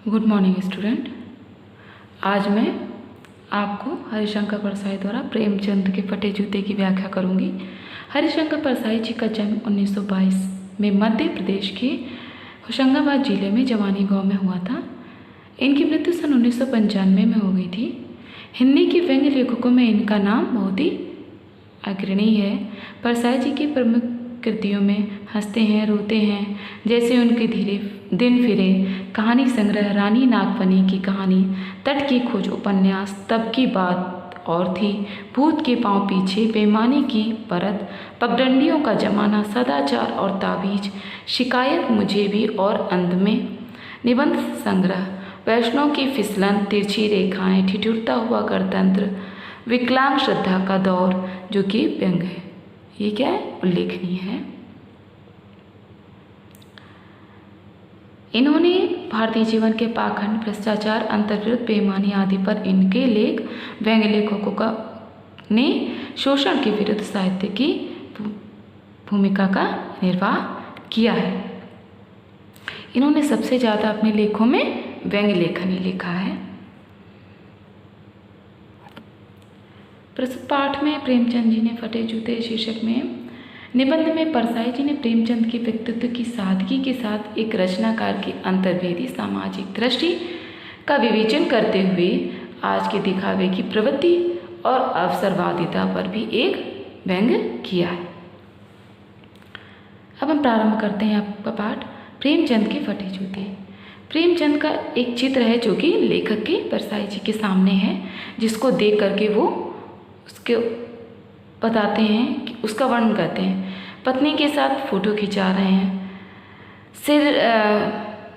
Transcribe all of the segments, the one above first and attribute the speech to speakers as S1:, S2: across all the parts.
S1: Good morning student. आज मैं आपको हरिशंकर परसाई द्वारा प्रेमचंद के फटे जूते की व्याख्या करूंगी। हरिशंकर परसाई जी का जन्म 1922 में मध्य प्रदेश के होशंगाबाद जिले में जवानी गांव में हुआ था। इनकी मृत्यु सन 1995 में हो गई थी। हिंदी के व्यंग्य लेखकों में इनका नाम बहुत ही अग्रणी है। परसाई जी की प्रमुख कृतियों में हंसते हैं रोते हैं जैसे उनके धीरे दिन फिरे, कहानी संग्रह, रानी नागफनी की कहानी, तट की खोज उपन्यास, तब की बात और थी, भूत के पांव पीछे, बेईमानी की परत, पगडंडियों का जमाना, सदाचार और ताबीज, शिकायत मुझे भी और अंत में निबंध संग्रह, वैष्णव की फिसलन, तिरछी रेखाएं, ठिठुरता हुआ गणतंत्र, विकलांग श्रद्धा का दौर जो कि व्यंग है। ये क्या है? उल्लेखनीय है। इन्होंने भारतीय जीवन के पाखंड, भ्रष्टाचार, अंतर्विरोध, बेईमानी आदि पर इनके लेख व्यंग्य लेखकों का ने शोषण के विरुद्ध साहित्य की भूमिका का निर्वाह किया है। इन्होंने सबसे ज़्यादा अपने लेखों में व्यंग्य लेखन ही लिखा है। प्रस्तुत पाठ में प्रेमचंद जी ने फटे जूते शीर्षक में निबंध में परसाई जी ने प्रेमचंद के व्यक्तित्व की सादगी के साथ एक रचनाकार की अंतर्वेदी सामाजिक दृष्टि का विवेचन करते हुए आज के दिखावे की प्रवृत्ति और अवसरवादिता पर भी एक व्यंग्य किया है। अब हम प्रारंभ करते हैं आपका पाठ प्रेमचंद के फटे जूते। प्रेमचंद का एक चित्र है जो कि लेखक के परसाई जी के सामने है, जिसको देख करके वो उसके बताते हैं कि उसका वर्णन करते हैं। पत्नी के साथ फोटो खिंचा रहे हैं,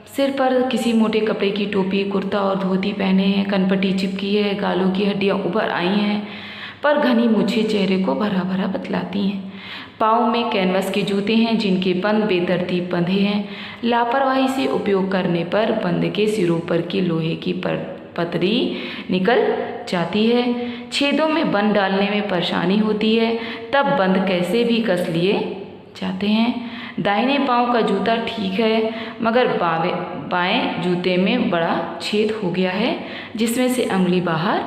S1: सिर पर किसी मोटे कपड़े की टोपी, कुर्ता और धोती पहने हैं, कनपट्टी चिपकी है, गालों की हड्डियां उभर आई हैं पर घनी मूछें चेहरे को भरा भरा बतलाती हैं। पाँव में कैनवस के जूते हैं जिनके बंद बेतरतीब बंधे हैं। लापरवाही से उपयोग करने पर बंद के सिरों पर की लोहे की पतरी निकल जाती है। छेदों में बंद डालने में परेशानी होती है, तब बंद कैसे भी कस लिए जाते हैं। दाहिने पांव का जूता ठीक है मगर बाएं जूते में बड़ा छेद हो गया है जिसमें से अंगुली बाहर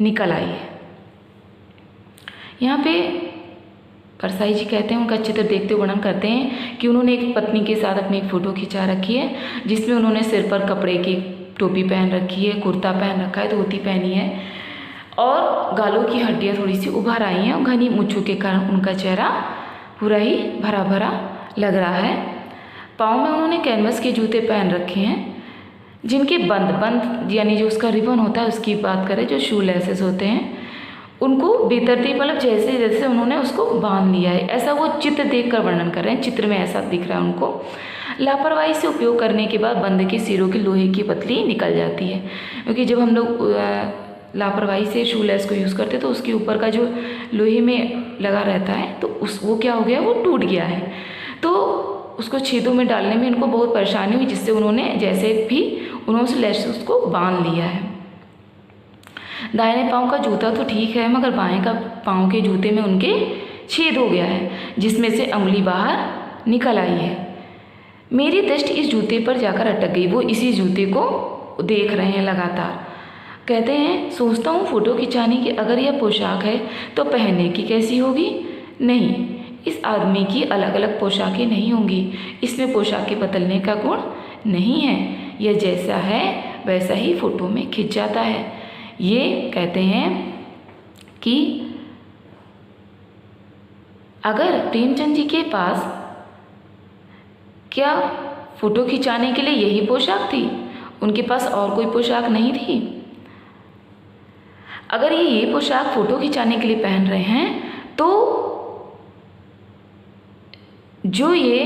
S1: निकल आई है। यहाँ पे परसाई जी कहते हैं, उनका चित्र देखते हुए वर्णन करते हैं कि उन्होंने एक पत्नी के साथ अपनी एक फ़ोटो खिंचा रखी है जिसमें उन्होंने सिर पर कपड़े की टोपी पहन रखी है, कुर्ता पहन रखा है, धोती पहनी है और गालों की हड्डियाँ थोड़ी सी उभर आई हैं और घनी मूंछों के कारण उनका चेहरा पूरा ही भरा भरा लग रहा है। पाँव में उन्होंने कैनवस के जूते पहन रखे हैं जिनके बंद यानी जो उसका रिबन होता है उसकी बात करें, जो शू लेसेस होते हैं उनको बेतरतीब मतलब जैसे जैसे उन्होंने उसको बांध लिया है, ऐसा वो चित्र देखकर वर्णन कर रहे हैं। चित्र में ऐसा दिख रहा है उनको। लापरवाही से उपयोग करने के बाद बंद के सिरों की लोहे की पतली निकल जाती है, क्योंकि जब हम लोग लापरवाही से शू लेस को यूज़ करते तो उसके ऊपर का जो लोहे में लगा रहता है तो वो क्या हो गया, वो टूट गया है। तो उसको छेदों में डालने में इनको बहुत परेशानी हुई, जिससे उन्होंने जैसे भी उन्होंने उस लेस उसको बांध लिया है। दाहिने पाँव का जूता तो ठीक है मगर बाएं का पाँव के जूते में उनके छेद हो गया है जिसमें से अंगुली बाहर निकल आई है। मेरी दृष्टि इस जूते पर जाकर अटक गई। वो इसी जूते को देख रहे हैं लगातार। कहते हैं, सोचता हूँ फ़ोटो खिंचाने की अगर यह पोशाक है तो पहनने की कैसी होगी। नहीं, इस आदमी की अलग अलग पोशाकें नहीं होंगी। इसमें पोशाकें बदलने का गुण नहीं है। यह जैसा है वैसा ही फ़ोटो में खिंच जाता है। ये कहते हैं कि अगर प्रेमचंद जी के पास क्या फ़ोटो खिंचाने के लिए यही पोशाक थी, उनके पास और कोई पोशाक नहीं थी। अगर ये पोशाक फ़ोटो खिंचाने के लिए पहन रहे हैं तो जो ये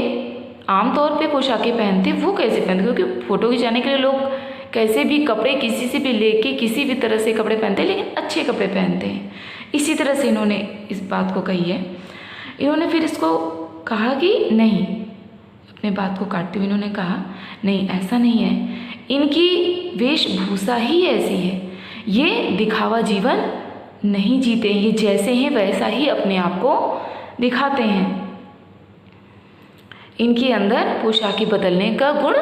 S1: आमतौर पे पोशाकें पहनते वो कैसे पहनते, क्योंकि फ़ोटो खिंचाने के लिए लोग कैसे भी कपड़े किसी से भी लेके किसी भी तरह से कपड़े पहनते हैं, लेकिन अच्छे कपड़े पहनते हैं। इसी तरह से इन्होंने इस बात को कही है। इन्होंने फिर इसको कहा कि नहीं, अपने बात को काटते हुए इन्होंने कहा नहीं, ऐसा नहीं है, इनकी वेशभूषा ही ऐसी है, ये दिखावा जीवन नहीं जीते, ये जैसे हैं वैसा ही अपने आप को दिखाते हैं। इनके अंदर पोशाकी बदलने का गुण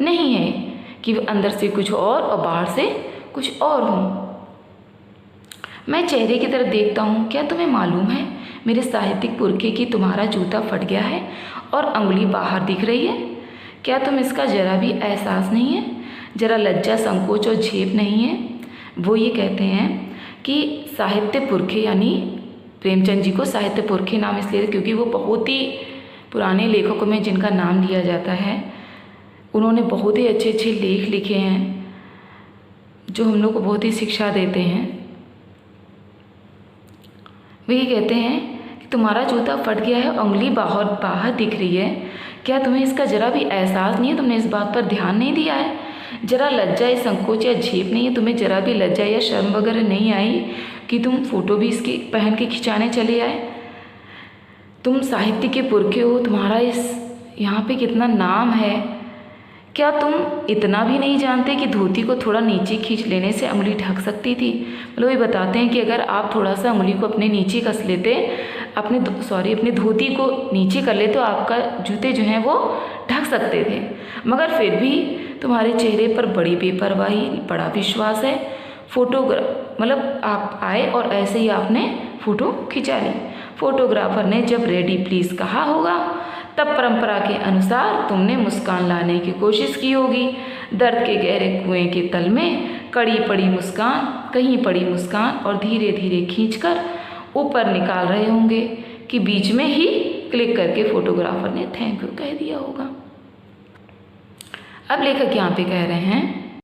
S1: नहीं है। कि अंदर से कुछ और बाहर से कुछ और हूँ। मैं चेहरे की तरफ देखता हूँ, क्या तुम्हें मालूम है मेरे साहित्यिक पुरखे कि तुम्हारा जूता फट गया है और अंगुली बाहर दिख रही है? क्या तुम इसका जरा भी एहसास नहीं है? जरा लज्जा, संकोच और झेप नहीं है? वो ये कहते हैं कि साहित्य पुरखे, यानी प्रेमचंद जी को साहित्य पुरखे नाम इसलिए क्योंकि वो बहुत ही पुराने लेखकों में जिनका नाम लिया जाता है। उन्होंने बहुत ही अच्छे अच्छे लेख लिखे हैं जो हम लोग को बहुत ही शिक्षा देते हैं। वे ये कहते हैं कि तुम्हारा जूता फट गया है, उंगली बाहर बाहर दिख रही है, क्या तुम्हें इसका जरा भी एहसास नहीं है? तुमने इस बात पर ध्यान नहीं दिया है? जरा लज्जा या संकोच या झेप नहीं है? तुम्हें जरा भी लज्जा या शर्म वगैरह नहीं आई कि तुम फ़ोटो भी इसकी पहन के खिंचाने चले आए? तुम साहित्य के पुरखे हो, तुम्हारा इस यहाँ पे कितना नाम है। क्या तुम इतना भी नहीं जानते कि धोती को थोड़ा नीचे खींच लेने से उंगली ढक सकती थी? मतलब ये बताते हैं कि अगर आप थोड़ा सा उंगली को अपने नीचे कस लेते, अपने धोती को नीचे कर लेते तो आपका जूते जो हैं वो ढक सकते थे। मगर फिर भी तुम्हारे चेहरे पर बड़ी बेपरवाही, बड़ा विश्वास है। मतलब आप आए और ऐसे ही आपने फ़ोटो खिंचा ली। फोटोग्राफर ने जब रेडी प्लीज़ कहा होगा तब परंपरा के अनुसार तुमने मुस्कान लाने की कोशिश की होगी। दर्द के गहरे कुएं के तल में कहीं पड़ी मुस्कान और धीरे धीरे खींचकर ऊपर निकाल रहे होंगे कि बीच में ही क्लिक करके फोटोग्राफर ने थैंक यू कह दिया होगा। अब लेखक यहाँ पे कह रहे हैं,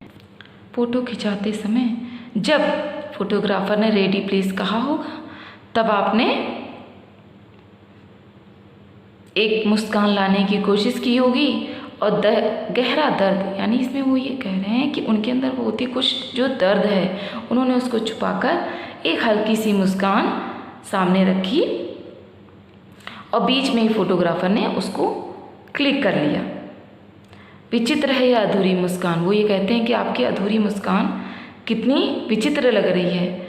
S1: फ़ोटो खिंचाते समय जब फोटोग्राफर ने रेडी प्लीज़ कहा होगा तब आपने एक मुस्कान लाने की कोशिश की होगी और गहरा दर्द, यानी इसमें वो ये कह रहे हैं कि उनके अंदर बहुत ही कुछ जो दर्द है उन्होंने उसको छुपाकर एक हल्की सी मुस्कान सामने रखी और बीच में ही फोटोग्राफर ने उसको क्लिक कर लिया। विचित्र है यह अधूरी मुस्कान। वो ये कहते हैं कि आपकी अधूरी मुस्कान कितनी विचित्र लग रही है।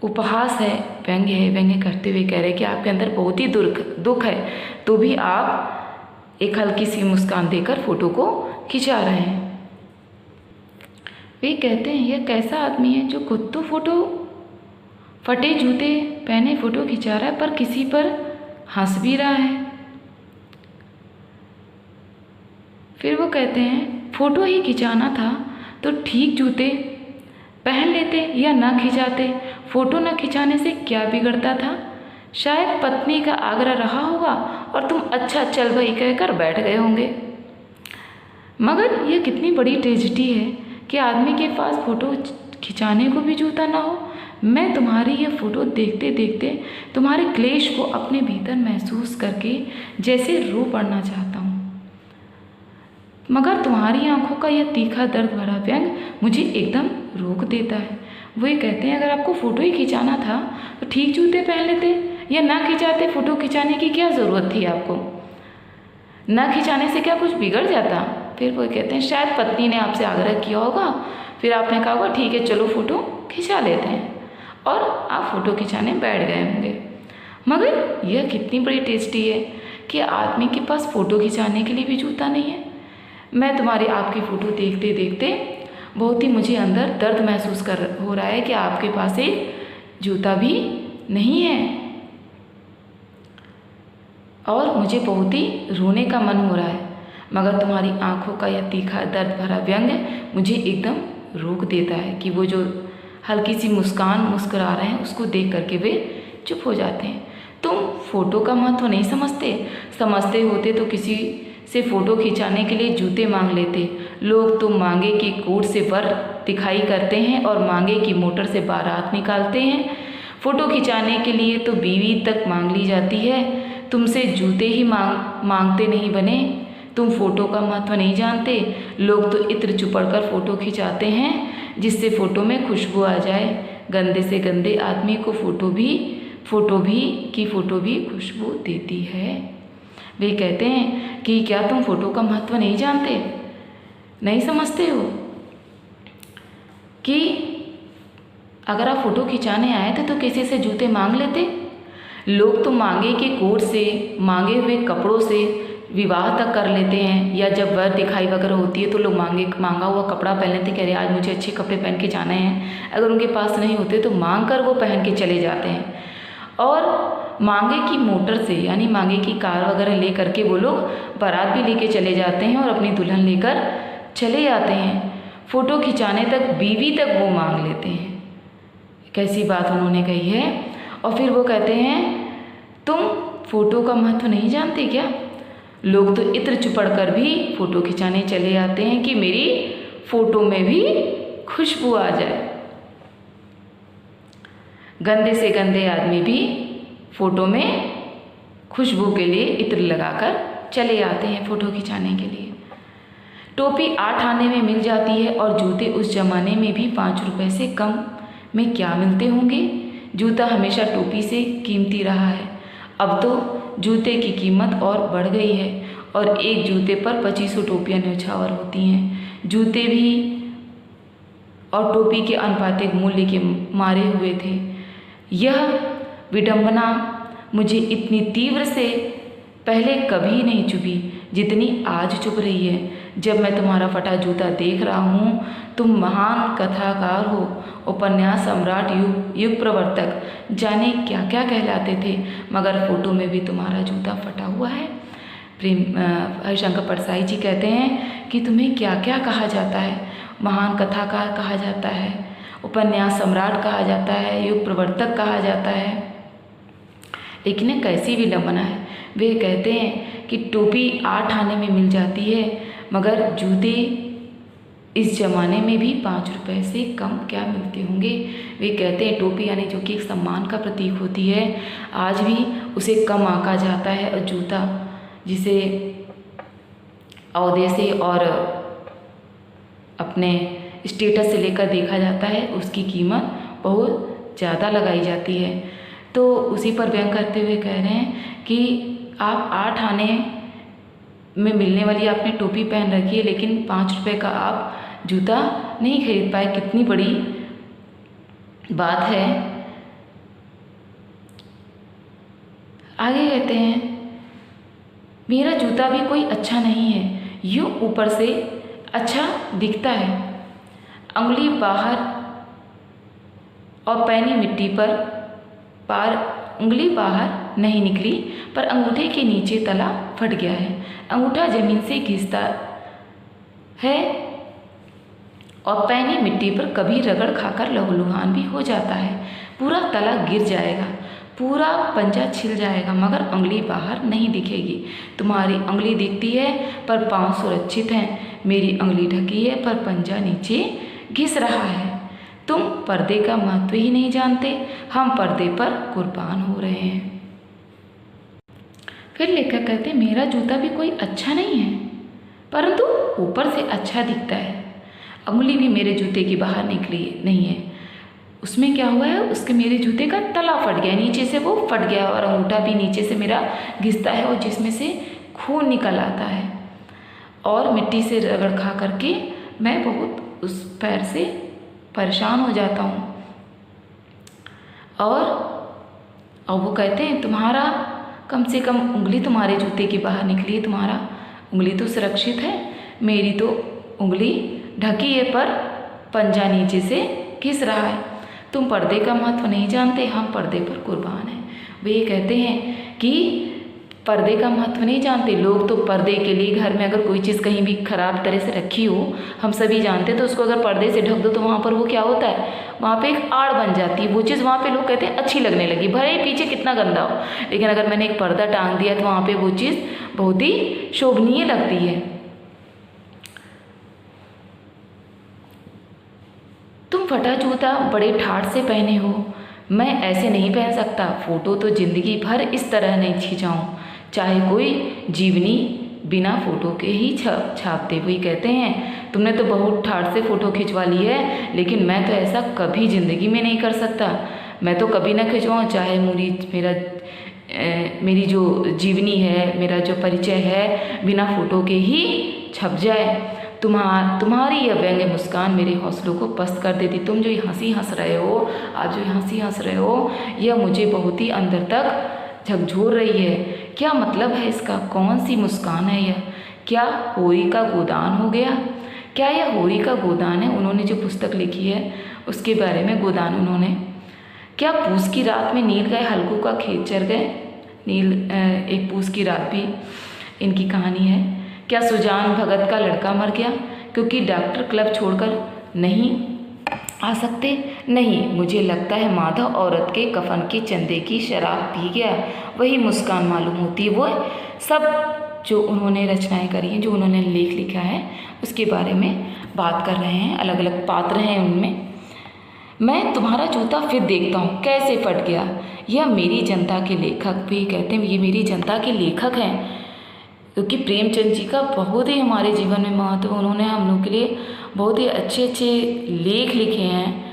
S1: उपहास है, व्यंग्य है। व्यंग्य करते हुए कह रहे हैं कि आपके अंदर बहुत ही दुख है, तो भी आप एक हल्की सी मुस्कान देकर फ़ोटो को खिंचा रहे हैं। वे कहते हैं यह कैसा आदमी है जो खुद तो फ़ोटो फटे जूते पहने फ़ोटो खिंचा रहा है पर किसी पर हंस भी रहा है। फिर वो कहते हैं फ़ोटो ही खिंचाना था तो ठीक जूते पहन लेते या ना खिंचाते। फ़ोटो न खिंचाने से क्या बिगड़ता था? शायद पत्नी का आग्रह रहा होगा और तुम अच्छा चल भाई कहकर बैठ गए होंगे। मगर यह कितनी बड़ी ट्रेजेडी है कि आदमी के पास फ़ोटो खिंचाने को भी जूता ना हो। मैं तुम्हारी ये फ़ोटो देखते देखते तुम्हारे क्लेश को अपने भीतर महसूस करके जैसे रो पड़ना चाहता हूँ, मगर तुम्हारी आंखों का यह तीखा दर्द भरा व्यंग मुझे एकदम रोक देता है। वो ये कहते हैं अगर आपको फ़ोटो ही खिंचाना था तो ठीक जूते पहन लेते या ना खिंचाते। फ़ोटो खिंचाने की क्या ज़रूरत थी आपको? ना खिंचाने से क्या कुछ बिगड़ जाता? फिर वो कहते हैं शायद पत्नी ने आपसे आग्रह किया होगा, फिर आपने कहा होगा ठीक है चलो फ़ोटो खिंचा लेते हैं, और आप फ़ोटो खिंचाने बैठ गए होंगे। मगर यह कितनी बड़ी टेस्टी है कि आदमी के पास फ़ोटो खिंचाने के लिए भी जूता नहीं है। मैं तुम्हारी आपकी फ़ोटो देखते देखते बहुत ही मुझे अंदर दर्द महसूस हो रहा है कि आपके पास एक जूता भी नहीं है और मुझे बहुत ही रोने का मन हो रहा है। मगर तुम्हारी आंखों का यह तीखा दर्द भरा व्यंग मुझे एकदम रोक देता है कि वो जो हल्की सी मुस्कान मुस्कुरा रहे हैं उसको देख करके वे चुप हो जाते हैं। तुम फ़ोटो का महत्व नहीं समझते होते तो किसी से फ़ोटो खिंचाने के लिए जूते मांग लेते। लोग तो मांगे की कोट से वर दिखाई करते हैं और मांगे की मोटर से बारात निकालते हैं। फ़ोटो खिंचाने के लिए तो बीवी तक मांग ली जाती है। तुमसे जूते ही मांगते नहीं बने। तुम फ़ोटो का महत्व नहीं जानते। लोग तो इत्र चुपड़ कर फ़ोटो खिंचाते हैं जिससे फ़ोटो में खुशबू आ जाए। गंदे से गंदे आदमी को फ़ोटो भी खुशबू देती है। वे कहते हैं कि क्या तुम फ़ोटो का महत्व नहीं जानते, नहीं समझते हो कि अगर आप फ़ोटो खिंचाने आए थे तो किसी से जूते मांग लेते। लोग तो मांगे के कोट से, मांगे हुए कपड़ों से, विवाह तक कर लेते हैं, या जब वर दिखाई वगैरह होती है तो लोग मांगा हुआ कपड़ा पहन लेते हैं, कह रहे आज मुझे अच्छे कपड़े पहन के जाना है। अगर उनके पास नहीं होते तो मांग कर वो पहन के चले जाते हैं। और मांगे की मोटर से यानी मांगे की कार वगैरह ले करके वो लोग बारात भी लेके चले जाते हैं और अपनी दुल्हन लेकर चले जाते हैं। फ़ोटो खिंचाने तक बीवी तक वो मांग लेते हैं। कैसी बात उन्होंने कही है। और फिर वो कहते हैं तुम फ़ोटो का महत्व नहीं जानते क्या? लोग तो इत्र चुपड़ कर भी फ़ोटो खिंचाने चले जाते हैं कि मेरी फ़ोटो में भी खुशबू आ जाए। गंदे से गंदे आदमी भी फ़ोटो में खुशबू के लिए इत्र लगाकर चले आते हैं फ़ोटो खिंचाने के लिए। टोपी 8 आने में मिल जाती है और जूते उस ज़माने में भी 5 रुपए से कम में क्या मिलते होंगे। जूता हमेशा टोपी से कीमती रहा है। अब तो जूते की कीमत और बढ़ गई है और एक जूते पर 2500 टोपियाँ न्यौछावर होती हैं। जूते भी और टोपी के अनुपातिक मूल्य के मारे हुए थे। यह विडंबना मुझे इतनी तीव्र से पहले कभी नहीं चुभी जितनी आज चुभ रही है, जब मैं तुम्हारा फटा जूता देख रहा हूँ। तुम महान कथाकार हो, उपन्यास सम्राट, युग प्रवर्तक, जाने क्या क्या कहलाते थे, मगर फ़ोटो में भी तुम्हारा जूता फटा हुआ है। हरिशंकर परसाई जी कहते हैं कि तुम्हें क्या क्या कहा जाता है। महान कथाकार कहा जाता है, उपन्यास सम्राट कहा जाता है, युग प्रवर्तक कहा जाता है, लेकिन कैसी विडंबना है। वे कहते हैं कि टोपी 8 आने में मिल जाती है, मगर जूते इस ज़माने में भी 5 रुपए से कम क्या मिलते होंगे। वे कहते हैं टोपी यानी जो कि एक सम्मान का प्रतीक होती है, आज भी उसे कम आंका जाता है, और जूता जिसे औहदे से और अपने स्टेटस से लेकर देखा जाता है, उसकी कीमत बहुत ज़्यादा लगाई जाती है। तो उसी पर व्यंग करते हुए कह रहे हैं कि आप 8 आने में मिलने वाली आपने टोपी पहन रखी है, लेकिन 5 रुपए का आप जूता नहीं खरीद पाए। कितनी बड़ी बात है। आगे कहते हैं मेरा जूता भी कोई अच्छा नहीं है, यूँ ऊपर से अच्छा दिखता है, अंगुली बाहर और पैनी मिट्टी पर पार, उंगली बाहर नहीं निकली पर अंगूठे के नीचे तला फट गया है। अंगूठा जमीन से घिसता है और पैनी मिट्टी पर कभी रगड़ खाकर लहूलुहान भी हो जाता है। पूरा तला गिर जाएगा, पूरा पंजा छिल जाएगा, मगर उंगली बाहर नहीं दिखेगी। तुम्हारी उंगली दिखती है पर पाँव सुरक्षित हैं, मेरी उंगली ढकी है पर पंजा नीचे घिस रहा है। तुम पर्दे का महत्व ही नहीं जानते, हम पर्दे पर कुर्बान हो रहे हैं। फिर लेखक कहते मेरा जूता भी कोई अच्छा नहीं है, परंतु ऊपर से अच्छा दिखता है। उंगली भी मेरे जूते की बाहर निकली नहीं है। उसमें क्या हुआ है, उसके मेरे जूते का तला फट गया, नीचे से वो फट गया, और अंगूठा भी नीचे से मेरा घिसता है और जिसमें से खून निकल आता है, और मिट्टी से रगड़ खा करके मैं बहुत उस पैर से परेशान हो जाता हूँ। और वो कहते हैं तुम्हारा कम से कम उंगली तुम्हारे जूते की बाहर निकली है, तुम्हारा उंगली तो सुरक्षित है, मेरी तो उंगली ढकी है पर पंजा नीचे से घिस रहा है। तुम पर्दे का महत्व नहीं जानते, हम पर्दे पर कुर्बान हैं। वे ये कहते हैं कि पर्दे का महत्व नहीं जानते लोग। तो पर्दे के लिए घर में अगर कोई चीज़ कहीं भी ख़राब तरह से रखी हो, हम सभी जानते हैं, तो उसको अगर पर्दे से ढक दो तो वहाँ पर वो क्या होता है, वहाँ पे एक आड़ बन जाती है। वो चीज़ वहाँ पे लोग कहते हैं अच्छी लगने लगी, भले पीछे कितना गंदा हो, लेकिन अगर मैंने एक पर्दा टांग दिया तो वहाँ पर वो चीज़ बहुत ही शोभनीय लगती है। तुम फटा जूता बड़े ठाठ से पहने हो, मैं ऐसे नहीं पहन सकता। फ़ोटो तो ज़िंदगी भर इस तरह नहीं खिंचाऊँ, चाहे कोई जीवनी बिना फ़ोटो के ही छापते हुए। कहते हैं तुमने तो बहुत ठाठ से फ़ोटो खिंचवा ली है, लेकिन मैं तो ऐसा कभी ज़िंदगी में नहीं कर सकता। मैं तो कभी ना खिंचवाऊँ, चाहे मेरी जो जीवनी है, मेरा जो परिचय है, बिना फ़ोटो के ही छप जाए। तुम्हारी यह व्यंग्य मुस्कान मेरे हौसलों को पस्त कर देती। तुम जो हंसी हंस रहे हो, आज जो हंसी हंस रहे हो, यह मुझे बहुत ही अंदर तक झकझोर रही है क्या मतलब है इसका? कौन सी मुस्कान है यह? क्या होरी का गोदान हो गया? क्या यह होरी का गोदान है? उन्होंने जो पुस्तक लिखी है उसके बारे में गोदान उन्होंने। क्या पूस की रात में नील गए हल्कू का खेत चर गए? नील एक पूस की रात भी इनकी कहानी है। क्या सुजान भगत का लड़का मर गया क्योंकि डॉक्टर क्लब छोड़कर नहीं आ सकते? नहीं, मुझे लगता है माधव औरत के कफन के चंदे की शराब पी गया, वही मुस्कान मालूम होती है। वो सब जो उन्होंने रचनाएं करी हैं, जो उन्होंने लेख लिखा है, उसके बारे में बात कर रहे हैं। अलग अलग पात्र हैं उनमें। मैं तुम्हारा जूता फिर देखता हूँ कैसे फट गया। यह मेरी जनता के लेखक भी कहते हैं, ये मेरी जनता के लेखक हैं, क्योंकि प्रेमचंद जी का बहुत ही हमारे जीवन में महत्व। उन्होंने हम लोग के लिए बहुत ही अच्छे अच्छे लेख लिखे हैं।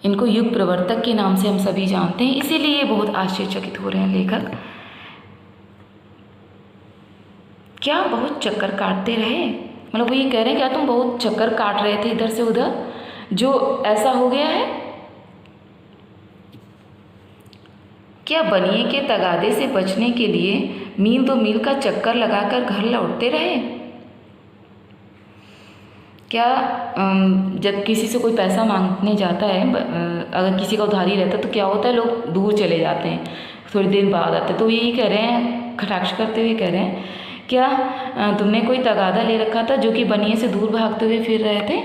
S1: इनको युग प्रवर्तक के नाम से हम सभी जानते हैं, इसीलिए ये बहुत आश्चर्यचकित हो रहे हैं लेखक। क्या बहुत चक्कर काटते रहे? मतलब वो ये कह रहे हैं क्या तुम बहुत चक्कर काट रहे थे इधर से उधर, जो ऐसा हो गया है? क्या बनिए के तगादे से बचने के लिए मील 2 मील का चक्कर लगाकर घर लौटते रहे? क्या जब किसी से कोई पैसा मांगने जाता है, अगर किसी का उधारी रहता है तो क्या होता है, लोग दूर चले जाते हैं, थोड़ी देर बाद आते हैं। तो यही कह रहे हैं, कटाक्ष करते हुए कह रहे हैं, क्या तुमने कोई तगादा ले रखा था जो कि बनिए से दूर भागते हुए फिर रहे थे?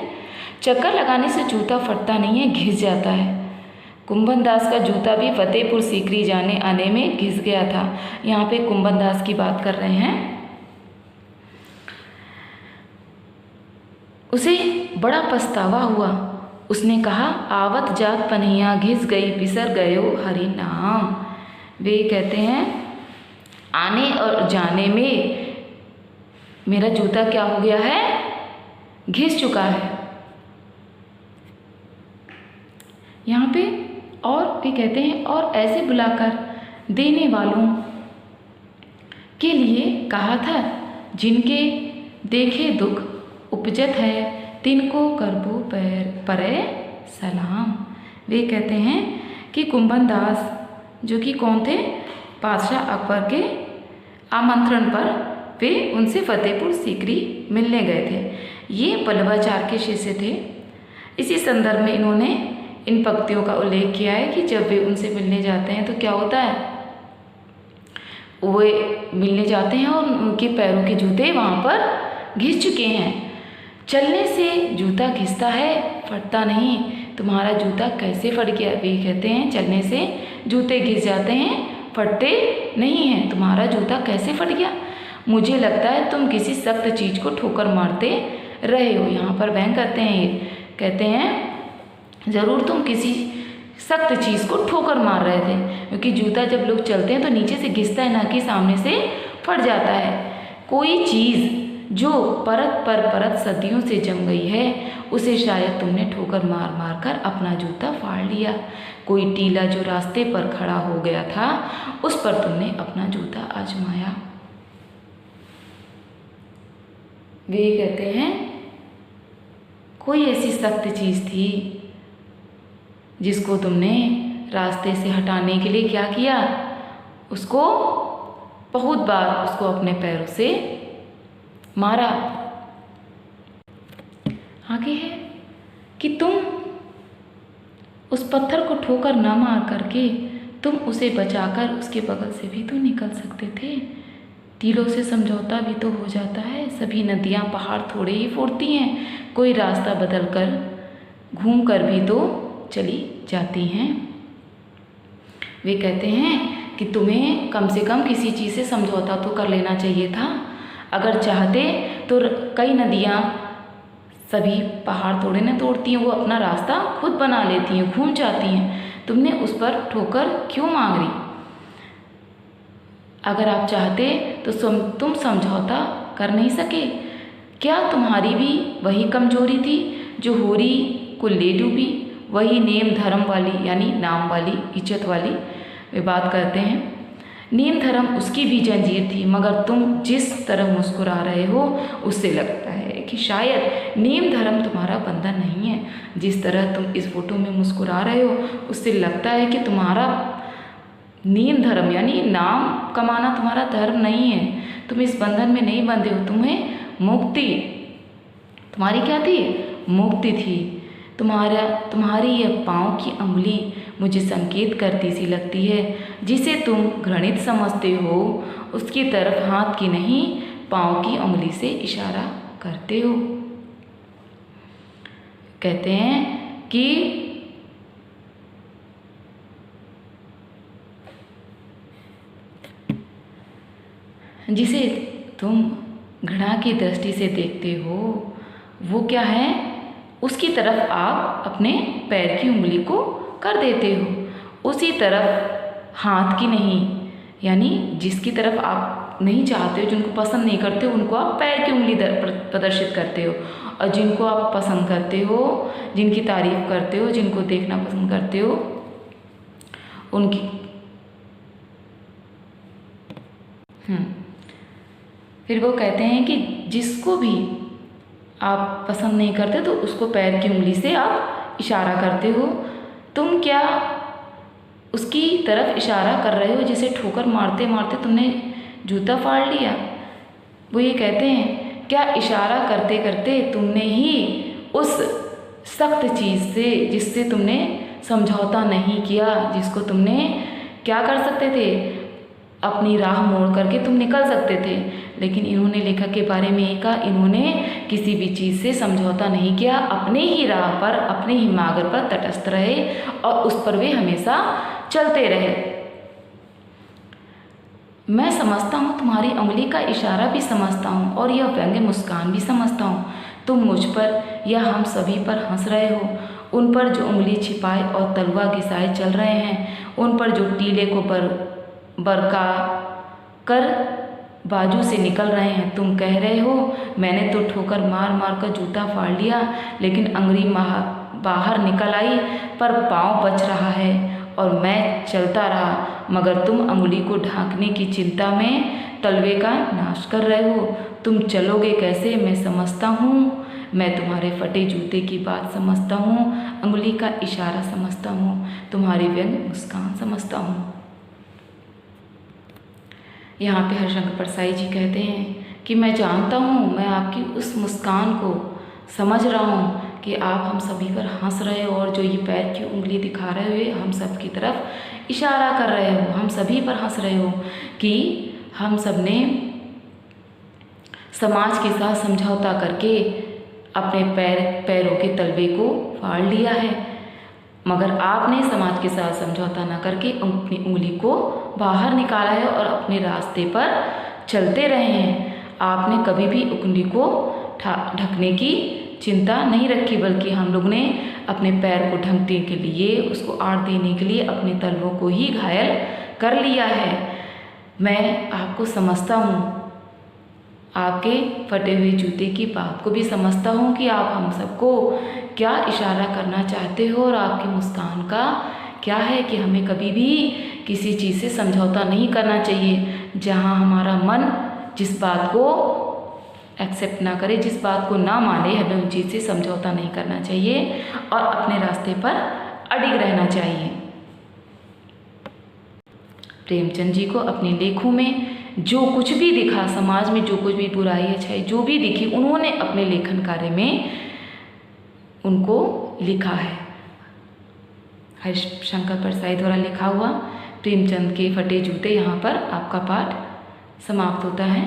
S1: चक्कर लगाने से जूता फटता नहीं है, घिस जाता है। कुंभन दास का जूता भी फतेहपुर सीकरी जाने आने में घिस गया था। यहाँ पे कुंभन दास की बात कर रहे हैं। उसे बड़ा पछतावा हुआ। उसने कहा, आवत जात पनहिया घिस गई, बिसर गयो हरि नाम। वे कहते हैं आने और जाने में मेरा जूता क्या हो गया है, घिस चुका है। यहाँ पे और भी कहते हैं, और ऐसे बुलाकर देने वालों के लिए कहा था, जिनके देखे दुख उपजत है, तिनको करबो परे सलाम। वे कहते हैं कि कुंभन दास जो कि कौन थे, बादशाह अकबर के आमंत्रण पर वे उनसे फतेहपुर सीकरी मिलने गए थे। ये बल्लभाचार्य के शिष्य थे। इसी संदर्भ में इन्होंने इन पंक्तियों का उल्लेख किया है कि जब वे उनसे मिलने जाते हैं तो क्या होता है, वे मिलने जाते हैं और उनके पैरों के जूते वहाँ पर घिस चुके हैं। चलने से जूता घिसता है, फटता नहीं। तुम्हारा जूता कैसे फट गया? वे कहते हैं चलने से जूते घिस जाते हैं, फटते नहीं हैं। तुम्हारा जूता कैसे फट गया? मुझे लगता है तुम किसी सख्त चीज़ को ठोकर मारते रहे हो। यहाँ पर बयान करते हैं, ये कहते हैं ज़रूर तुम किसी सख्त चीज़ को ठोकर मार रहे थे, क्योंकि जूता जब लोग चलते हैं तो नीचे से घिसता है, ना कि सामने से फट जाता है। कोई चीज़ जो परत पर परत सदियों से जम गई है, उसे शायद तुमने ठोकर मार मार कर अपना जूता फाड़ लिया। कोई टीला जो रास्ते पर खड़ा हो गया था, उस पर तुमने अपना जूता आजमाया। वे कहते हैं कोई ऐसी सख्त चीज़ थी जिसको तुमने रास्ते से हटाने के लिए क्या किया, उसको बहुत बार उसको अपने पैरों से मारा। आगे है कि तुम उस पत्थर को ठोकर न मार करके तुम उसे बचाकर उसके बगल से भी तो निकल सकते थे। टीलों से समझौता भी तो हो जाता है। सभी नदियाँ पहाड़ थोड़े ही फोड़ती हैं, कोई रास्ता बदल कर घूम कर भी तो चली जाती हैं। वे कहते हैं कि तुम्हें कम से कम किसी चीज़ से समझौता तो कर लेना चाहिए था। अगर चाहते तो कई नदियाँ सभी पहाड़ थोड़े न तोड़ती हैं, वो अपना रास्ता खुद बना लेती हैं, घूम जाती हैं। तुमने उस पर ठोकर क्यों मांग रही? अगर आप चाहते तो तुम समझौता कर नहीं सके। क्या तुम्हारी भी वही कमजोरी थी जो होरी को ले डूबी? वही नेम धर्म वाली, यानी नाम वाली, इज्जत वाली वे बात करते हैं। नेम धर्म उसकी भी जंजीर थी, मगर तुम जिस तरह मुस्कुरा रहे हो उससे लगता है कि शायद नेम धर्म तुम्हारा बंधन नहीं है। जिस तरह तुम इस फोटो में मुस्कुरा रहे हो उससे लगता है कि तुम्हारा नीम धर्म यानी नाम कमाना तुम्हारा धर्म नहीं है, तुम इस बंधन में नहीं बंधे हो, तुम्हें मुक्ति, तुम्हारी क्या थी, मुक्ति थी। तुम्हारी यह पाँव की अंगुली मुझे संकेत करती सी लगती है, जिसे तुम घृणित समझते हो उसकी तरफ हाथ की नहीं पाँव की अंगुली से इशारा करते हो। कहते हैं कि जिसे तुम घृणा की दृष्टि से देखते हो वो क्या है, उसकी तरफ आप अपने पैर की उंगली को कर देते हो, उसी तरफ हाथ की नहीं, यानी जिसकी तरफ आप नहीं चाहते हो, जिनको पसंद नहीं करते हो, उनको आप पैर की उंगली प्रदर्शित करते हो, और जिनको आप पसंद करते हो, जिनकी तारीफ करते हो, जिनको देखना पसंद करते हो, उनकी फिर वो कहते हैं कि जिसको भी आप पसंद नहीं करते तो उसको पैर की उंगली से आप इशारा करते हो। तुम क्या उसकी तरफ इशारा कर रहे हो जिसे ठोकर मारते मारते तुमने जूता फाड़ लिया। वो ये कहते हैं क्या इशारा करते करते तुमने ही उस सख्त चीज़ से, जिससे तुमने समझौता नहीं किया, जिसको तुमने क्या कर सकते थे, अपनी राह मोड़ करके तुम निकल सकते थे, लेकिन इन्होंने लेखक के बारे में ये कहा, इन्होंने किसी भी चीज़ से समझौता नहीं किया, अपने ही राह पर, अपने ही मार्ग पर तटस्थ रहे और उस पर वे हमेशा चलते रहे। मैं समझता हूँ, तुम्हारी उंगली का इशारा भी समझता हूँ और यह व्यंग्य मुस्कान भी समझता हूँ। तुम मुझ पर या हम सभी पर हंस रहे हो, उन पर जो उंगली छिपाए और तलवा घिसाए चल रहे हैं, उन पर जो टीले को बरका कर बाजू से निकल रहे हैं। तुम कह रहे हो मैंने तो ठोकर मार मार कर जूता फाड़ लिया, लेकिन अंगुली बाहर निकल आई पर पाँव बच रहा है और मैं चलता रहा, मगर तुम अंगुली को ढांकने की चिंता में तलवे का नाश कर रहे हो। तुम चलोगे कैसे मैं समझता हूँ, मैं तुम्हारे फटे जूते की बात समझता हूँ, अंगुली का इशारा समझता हूँ, तुम्हारी व्यंग मुस्कान समझता हूँ। यहाँ पे हरिशंकर परसाई जी कहते हैं कि मैं जानता हूँ, मैं आपकी उस मुस्कान को समझ रहा हूँ कि आप हम सभी पर हंस रहे हो और जो ये पैर की उंगली दिखा रहे हो हम सब की तरफ इशारा कर रहे हो, हम सभी पर हंस रहे हो कि हम सब ने समाज के साथ समझौता करके अपने पैरों के तलवे को फाड़ लिया है, मगर आपने समाज के साथ समझौता न करके अपनी उंगली को बाहर निकाला है और अपने रास्ते पर चलते रहे हैं। आपने कभी भी उंगली को ढकने की चिंता नहीं रखी, बल्कि हम लोग ने अपने पैर को ढकने के लिए, उसको आड़ देने के लिए अपने तलवों को ही घायल कर लिया है। मैं आपको समझता हूँ, आपके फटे हुए जूते की बात को भी समझता हूँ कि आप हम सबको क्या इशारा करना चाहते हो, और आपकी मुस्कान का क्या है कि हमें कभी भी किसी चीज़ से समझौता नहीं करना चाहिए। जहाँ हमारा मन जिस बात को एक्सेप्ट ना करे, जिस बात को ना माने, हमें उन चीज़ से समझौता नहीं करना चाहिए और अपने रास्ते पर अडिग रहना चाहिए। प्रेमचंद जी को अपने लेखों में जो कुछ भी दिखा, समाज में जो कुछ भी बुराई अच्छाई जो भी दिखी, उन्होंने अपने लेखन कार्य में उनको लिखा है। हरिशंकर परसाई द्वारा लिखा हुआ प्रेमचंद के फटे जूते यहाँ पर आपका पाठ समाप्त होता है।